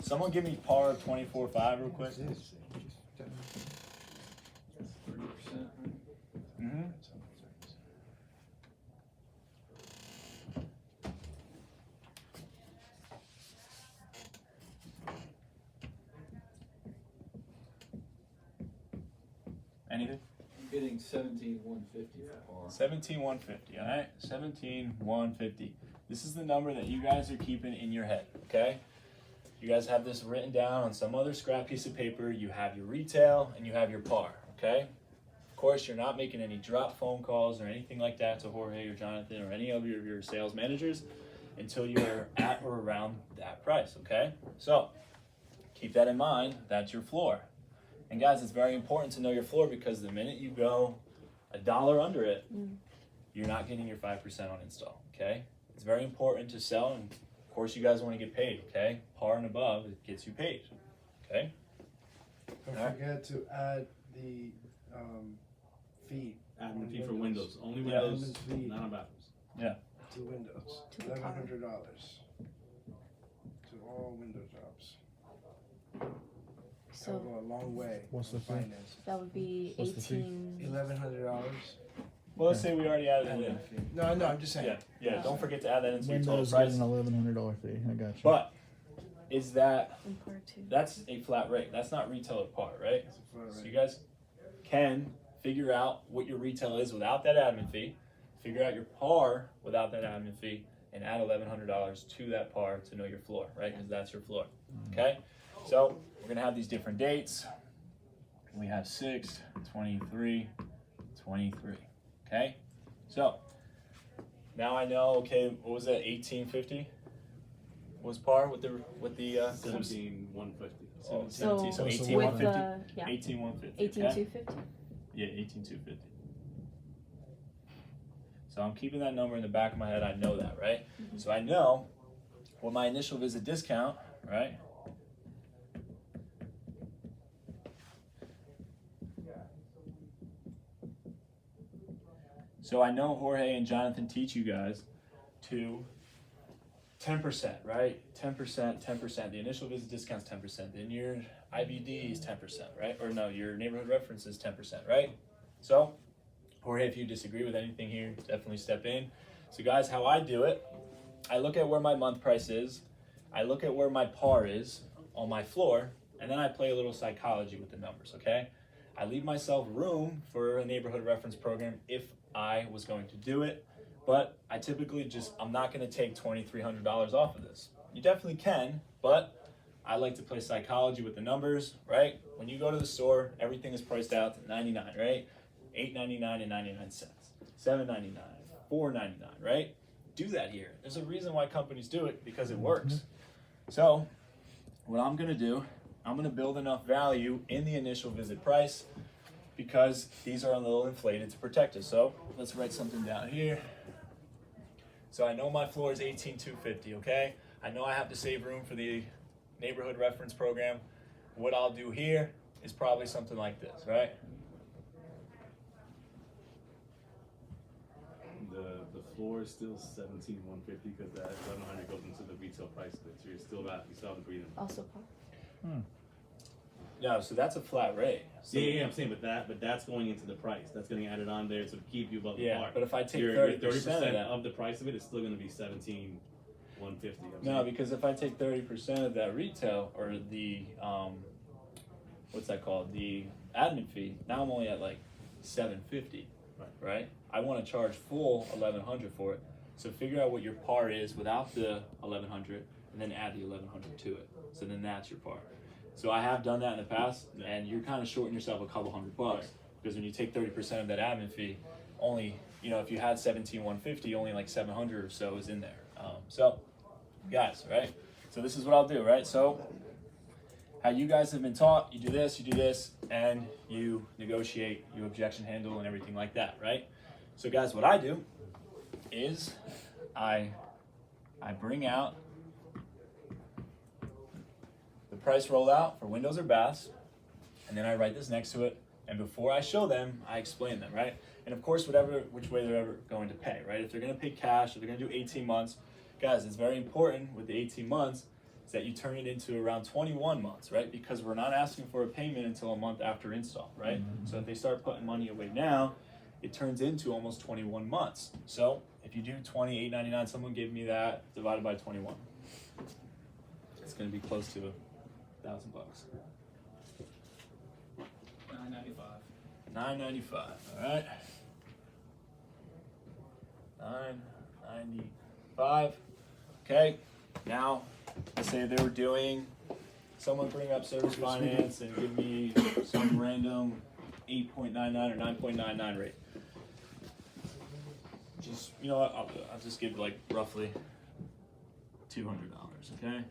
Someone give me par 24.5 real quick. 30%. Mm-hmm. Anything? I'm getting 17,150 for par. 17,150, all right? 17,150. This is the number that you guys are keeping in your head, okay? You guys have this written down on some other scrap piece of paper. You have your retail and you have your par, okay? Of course, you're not making any drop phone calls or anything like that to Jorge or Jonathan or any of your sales managers until you're at or around that price, okay? So keep that in mind. That's your floor. And guys, it's very important to know your floor because the minute you go $1 under it, you're not getting your 5% on install, okay? It's very important to sell, and of course you guys want to get paid, okay? Par and above, it gets you paid, okay? Don't Alright. forget to add the fee. Admin fee for Windows. Windows, only Yeah. Windows, Admin fee. not on bathrooms. To Windows. To the car. $1,100 to all window jobs. So That'll go a long way. What's on the fee? finance. that would be What's the fee? 18. $1,100. Well, let's say we already added it in. Admin fee. No, I'm just saying. Yeah, don't forget to add that into your total Windows price. getting $1,100 fee. I got you. But is that, In part two. that's a flat rate. That's not retail or par, right? That's a flat So you rate. guys can figure out what your retail is without that admin fee, figure out your par without that admin fee, and add $1,100 to that par to know your floor, right? Because that's your floor. Okay? So we're gonna have these different dates. We have 6, 23, 23. Okay? So now I know, okay, what was that, 1850? Was par with the 17,150. Oh, So 17, so with 18,150? the 18,150. 18,250. Yeah, 18,250. So I'm keeping that number in the back of my head. I know that, right? So I know what my initial visit discount, right? So I know Jorge and Jonathan teach you guys to 10%, right? 10%, 10%. The initial visit discount's 10%. Then your IBD is 10%, right? Or no, your neighborhood reference is 10%, right? So, Jorge, if you disagree with anything here, definitely step in. So guys, how I do it, I look at where my month price is, I look at where my par is on my floor, and then I play a little psychology with the numbers, okay? I leave myself room for a neighborhood reference program if I was going to do it, but I typically I'm not gonna take $2,300 off of this. You definitely can, but I like to play psychology with the numbers, right? When you go to the store, everything is priced out to $99, right? $8.99 and 99 cents, $7.99, $4.99, right? Do that here. There's a reason why companies do it, because it works. So what I'm gonna do, I'm gonna build enough value in the initial visit price because these are a little inflated to protect us. So let's write something down here. So I know my floor is 18,250, okay? I know I have to save room for the neighborhood reference program. What I'll do here is probably something like this, right? The floor is still 17,150 because that 1,100 goes into the retail price of it. So you still have the breathing. Also par. No, so that's a flat rate. So, Yeah, I'm saying, but that's going into the price. That's getting added on there to keep you above the yeah, par. but if I take Your 30% of that, of the price of it is still going to be 17,150. no, because if I take 30% of that retail or the what's that called? The admin fee, now I'm only at like $750, right? I want to charge full $1,100 for it. So figure out what your par is without the $1,100 and then add the $1,100 to it. So then that's your par. So I have done that in the past, and you're kind of shorting yourself a couple $100 because when you take 30% of that admin fee, only, if you had 17,150, only like 700 or so is in there. So guys, right? So this is what I'll do, right? So how you guys have been taught, you do this, and you negotiate, you objection handle and everything like that, right? So guys, what I do is I bring out the price rollout for windows or baths, and then I write this next to it, and before I show them, I explain them, right? And of course, which way they're ever going to pay, right? If they're gonna pay cash, if they're gonna do 18 months, guys, it's very important with the 18 months is that you turn it into around 21 months, right? Because we're not asking for a payment until a month after install, right? So if they start putting money away now, it turns into almost 21 months. So if you do $28.99, someone gave me that divided by 21. It's gonna be close to $1,000. $9.95. $9.95, all right? $9.95. Okay, now let's say they were doing, someone bring up service finance and give me some random 8.99 or 9.99 rate. Just, you know what, I'll just give like roughly $200, okay?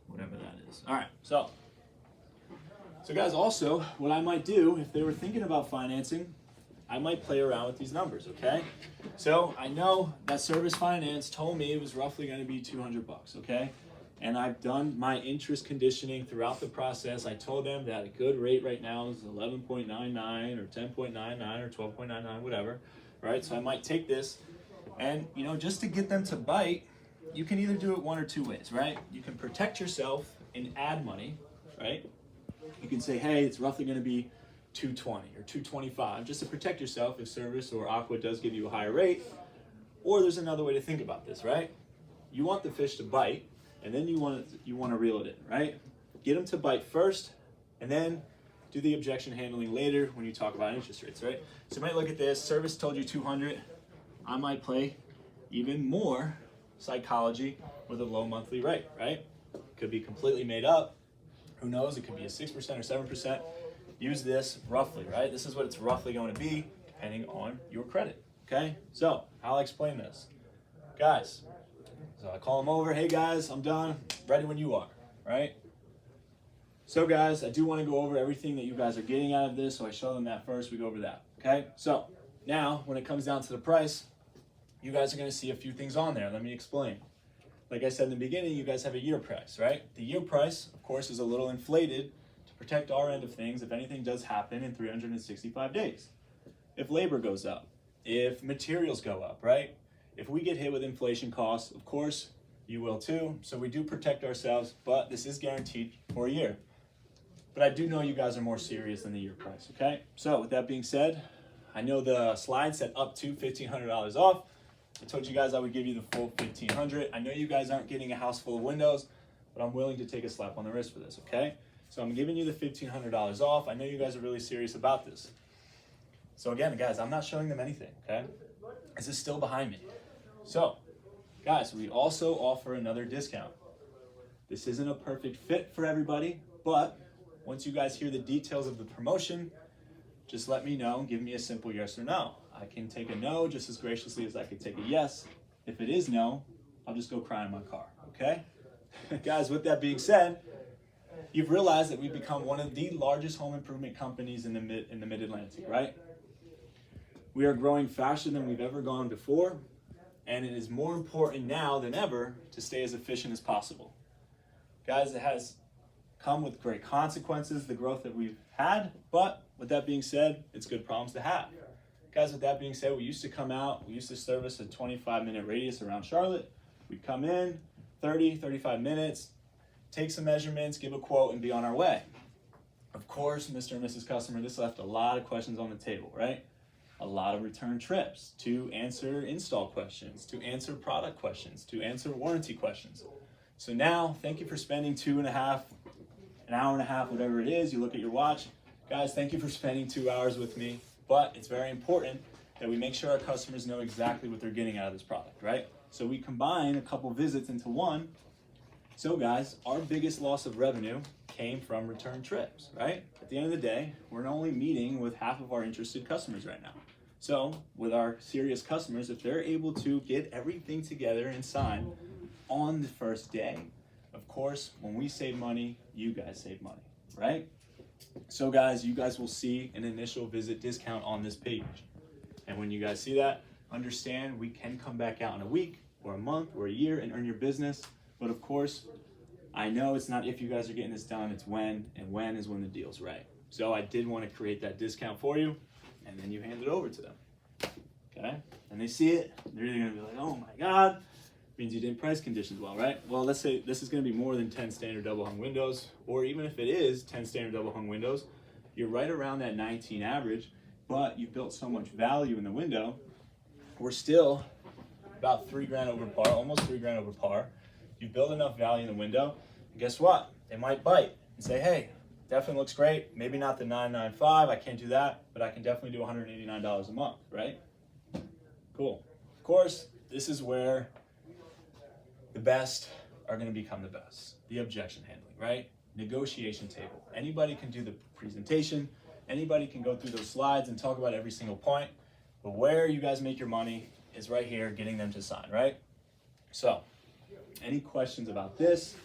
Whatever that is. All right, so guys, also, what I might do, if they were thinking about financing, I might play around with these numbers, okay? So I know that Service Finance told me it was roughly gonna be $200, okay? And I've done my interest conditioning throughout the process. I told them that a good rate right now is 11.99 or 10.99 or 12.99, whatever, right? So I might take this and, you know, just to get them to bite, you can either do it one or two ways, right? You can protect yourself and add money, right? You can say, hey, it's roughly gonna be $220 or $225, just to protect yourself if Service or Aqua does give you a higher rate. Or there's another way to think about this, right? You want the fish to bite, and then you want to reel it in, right? Get them to bite first, and then do the objection handling later when you talk about interest rates, right? So you might look at this, Service told you 200, I might play even more psychology with a low monthly rate, right? Could be completely made up. Who knows? It could be a 6% or 7%. Use this roughly, right? This is what it's roughly going to be depending on your credit, okay? So, I'll explain this. Guys, so I call them over, hey guys, I'm done, ready when you are, right? So guys, I do want to go over everything that you guys are getting out of this, so I show them that first, we go over that, okay? So, now, when it comes down to the price, you guys are going to see a few things on there. Let me explain. Like I said in the beginning, you guys have a year price, right? The year price, of course, is a little inflated to protect our end of things if anything does happen in 365 days. If labor goes up, if materials go up, right? If we get hit with inflation costs, of course, you will too. So we do protect ourselves, but this is guaranteed for a year. But I do know you guys are more serious than the year price, okay? So with that being said, I know the slide said up to $1,500 off. I told you guys I would give you the full $1,500. I know you guys aren't getting a house full of windows, but I'm willing to take a slap on the wrist for this, okay? So I'm giving you the $1,500 off. I know you guys are really serious about this. So again, guys, I'm not showing them anything, okay? This is still behind me. So, guys, we also offer another discount. This isn't a perfect fit for everybody, but once you guys hear the details of the promotion, just let me know and give me a simple yes or no. I can take a no just as graciously as I could take a yes. If it is no, I'll just go cry in my car, okay? Guys, with that being said, you've realized that we've become one of the largest home improvement companies in the Mid-Atlantic, right? We are growing faster than we've ever gone before, and it is more important now than ever to stay as efficient as possible. Guys, it has come with great consequences, the growth that we've had, but with that being said, it's good problems to have. Guys, with that being said, we used to service a 25-minute radius around Charlotte. We'd come in, 30, 35 minutes, take some measurements, give a quote, and be on our way. Of course, Mr. and Mrs. Customer, this left a lot of questions on the table, right? A lot of return trips to answer install questions, to answer product questions, to answer warranty questions. So now, thank you for spending an hour and a half, whatever it is. You look at your watch. Guys, thank you for spending 2 hours with me. But it's very important that we make sure our customers know exactly what they're getting out of this product, right? So we combine a couple visits into one. So guys, our biggest loss of revenue came from return trips, right? At the end of the day, we're only meeting with half of our interested customers right now. So with our serious customers, if they're able to get everything together and sign on the first day, of course, when we save money, you guys save money, right? So guys, you guys will see an initial visit discount on this page. And when you guys see that, understand we can come back out in a week or a month or a year and earn your business. But of course, I know it's not if you guys are getting this done, it's when, and when is when the deal's right. So I did want to create that discount for you, and then you hand it over to them, okay? And they see it, they're either gonna be like, oh my God, means you didn't price conditions well, right? Well, let's say this is gonna be more than 10 standard double hung windows, or even if it is 10 standard double hung windows, you're right around that 19 average, but you built so much value in the window, we're still about 3 grand over par, almost 3 grand over par. You build enough value in the window, and guess what? They might bite and say, hey, definitely looks great. Maybe not the 995, I can't do that, but I can definitely do $189 a month, right? Cool. Of course, this is where the best are going to become the best. The objection handling, right? Negotiation table. Anybody can do the presentation. Anybody can go through those slides and talk about every single point. But where you guys make your money is right here, getting them to sign, right? So, any questions about this?